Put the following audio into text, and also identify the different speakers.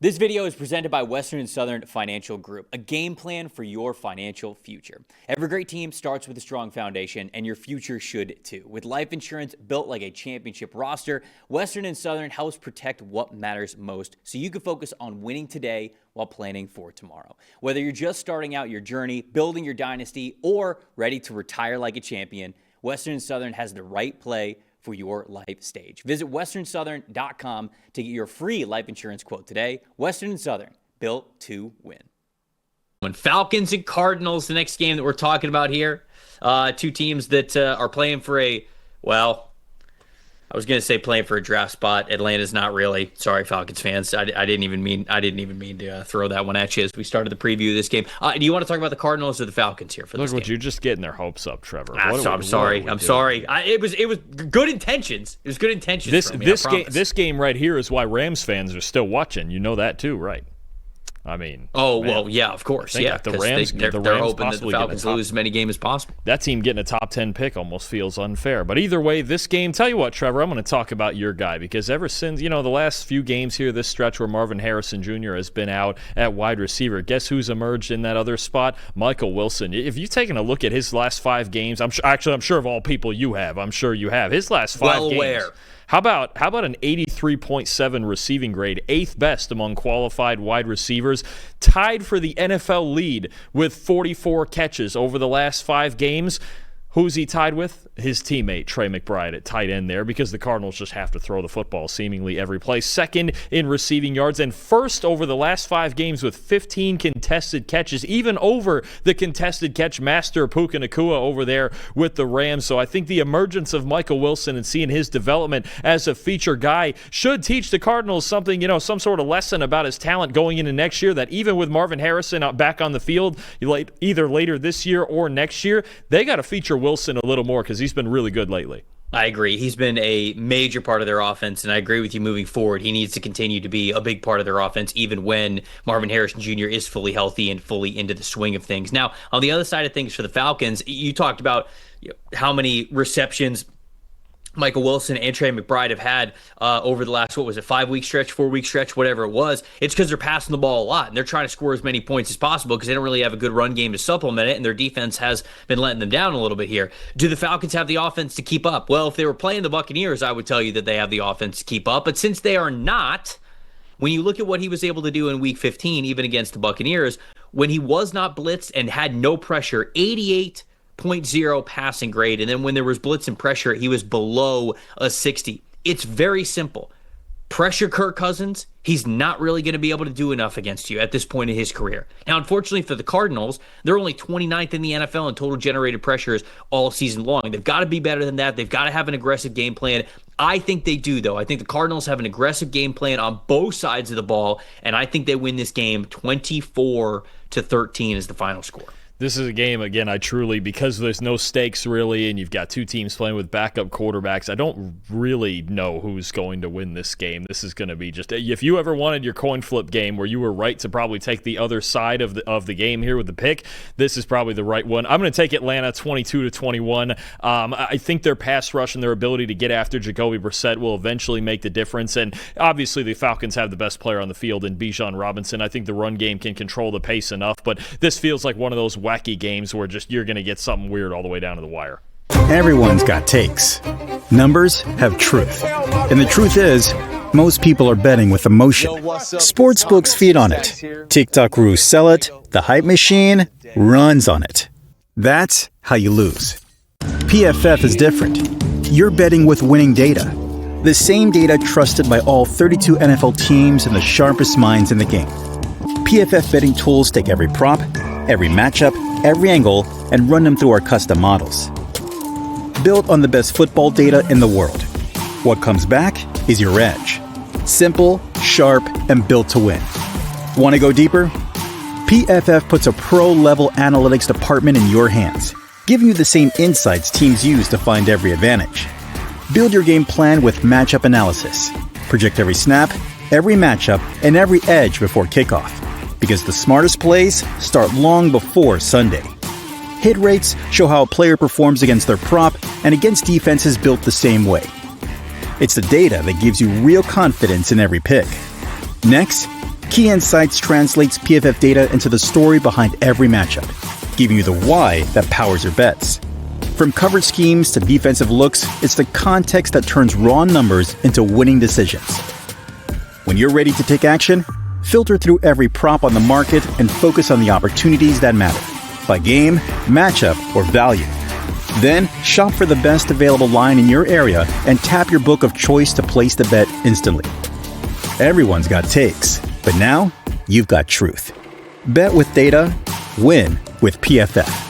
Speaker 1: This video is presented by Western and Southern Financial Group, a game plan for your financial future. Every great team starts with a strong foundation, and your future should too. With life insurance built like a championship roster, Western and Southern helps protect what matters most so you can focus on winning today while planning for tomorrow. Whether you're just starting out your journey, building your dynasty, or ready to retire like a champion, Western and Southern has the right play for your life stage. Visit westernsouthern.com to get your free life insurance quote today. Western and Southern, built to win. When Falcons and Cardinals, the next game that we're talking about here, two teams that are playing for I was going to say playing for a draft spot. Atlanta's not really. Sorry, Falcons fans. I didn't even mean to throw that one at you as we started the preview of this game. Do you want to talk about the Cardinals or the Falcons here for this game?
Speaker 2: Look, you're just getting their hopes up, Trevor.
Speaker 1: I'm sorry. It was good intentions. It was good intentions.
Speaker 2: This game right here is why Rams fans are still watching. You know that too, right? I mean,
Speaker 1: yeah, of course, yeah.
Speaker 2: The Rams,
Speaker 1: they're hoping that the Falcons lose as many games as possible.
Speaker 2: That team getting a top 10 pick almost feels unfair. But either way, this game, tell you what, Trevor, I'm going to talk about your guy because ever since, the last few games here, this stretch where Marvin Harrison Jr. has been out at wide receiver, guess who's emerged in that other spot? Michael Wilson. If you've taken a look at his last 5 games, I'm sure of all people you have, I'm sure you have. His last 5 games.
Speaker 1: Aware.
Speaker 2: How about an 83.7 receiving grade, 8th best among qualified wide receivers, tied for the NFL lead with 44 catches over the last 5 games? Who's he tied with? His teammate, Trey McBride, at tight end there because the Cardinals just have to throw the football seemingly every play. Second in receiving yards and first over the last 5 games with 15 contested catches, even over the contested catch master Puka Nacua over there with the Rams. So I think the emergence of Michael Wilson and seeing his development as a feature guy should teach the Cardinals something, some sort of lesson about his talent going into next year, that even with Marvin Harrison back on the field, either later this year or next year, they got to feature Wilson a little more because he's been really good lately.
Speaker 1: I agree. He's been a major part of their offense, and I agree with you moving forward. He needs to continue to be a big part of their offense, even when Marvin Harrison Jr. is fully healthy and fully into the swing of things. Now, on the other side of things for the Falcons, you talked about how many receptions Michael Wilson and Trey McBride have had over the last, 5-week stretch, 4-week stretch, whatever it was. It's because they're passing the ball a lot, and they're trying to score as many points as possible because they don't really have a good run game to supplement it, and their defense has been letting them down a little bit here. Do the Falcons have the offense to keep up? Well, if they were playing the Buccaneers, I would tell you that they have the offense to keep up. But since they are not, when you look at what he was able to do in Week 15, even against the Buccaneers, when he was not blitzed and had no pressure, 88.0 passing grade, and then when there was blitz and pressure, he was below a 60. It's very simple. Pressure Kirk Cousins, he's not really going to be able to do enough against you at this point in his career. Now, unfortunately for the Cardinals, they're only 29th in the NFL in total generated pressures all season long. They've got to be better than that. They've got to have an aggressive game plan. I think they do, though. I think the Cardinals have an aggressive game plan on both sides of the ball, and I think they win this game 24-13 is the final score.
Speaker 2: This is a game, again, because there's no stakes really, and you've got two teams playing with backup quarterbacks, I don't really know who's going to win this game. This is going to be just, if you ever wanted your coin flip game where you were right to probably take the other side of the game here with the pick, this is probably the right one. I'm going to take Atlanta 22-21. I think their pass rush and their ability to get after Jacoby Brissett will eventually make the difference, and obviously the Falcons have the best player on the field in Bijan Robinson. I think the run game can control the pace enough, but this feels like one of those wacky games where just you're going to get something weird all the way down to the wire.
Speaker 3: Everyone's got takes. Numbers have truth. And the truth is, most people are betting with emotion. Sportsbooks feed on it. TikTok gurus sell it. The hype machine runs on it. That's how you lose. PFF is different. You're betting with winning data. The same data trusted by all 32 NFL teams and the sharpest minds in the game. PFF betting tools take every prop, every matchup, every angle, and run them through our custom models. Built on the best football data in the world. What comes back is your edge. Simple, sharp, and built to win. Want to go deeper? PFF puts a pro-level analytics department in your hands, giving you the same insights teams use to find every advantage. Build your game plan with matchup analysis. Project every snap, every matchup, and every edge before kickoff. Because the smartest plays start long before Sunday. Hit rates show how a player performs against their prop and against defenses built the same way. It's the data that gives you real confidence in every pick. Next, Key Insights translates PFF data into the story behind every matchup, giving you the why that powers your bets. From coverage schemes to defensive looks, it's the context that turns raw numbers into winning decisions. When you're ready to take action, filter through every prop on the market and focus on the opportunities that matter, by game, matchup, or value. Then, shop for the best available line in your area and tap your book of choice to place the bet instantly. Everyone's got takes, but now you've got truth. Bet with data, win with PFF.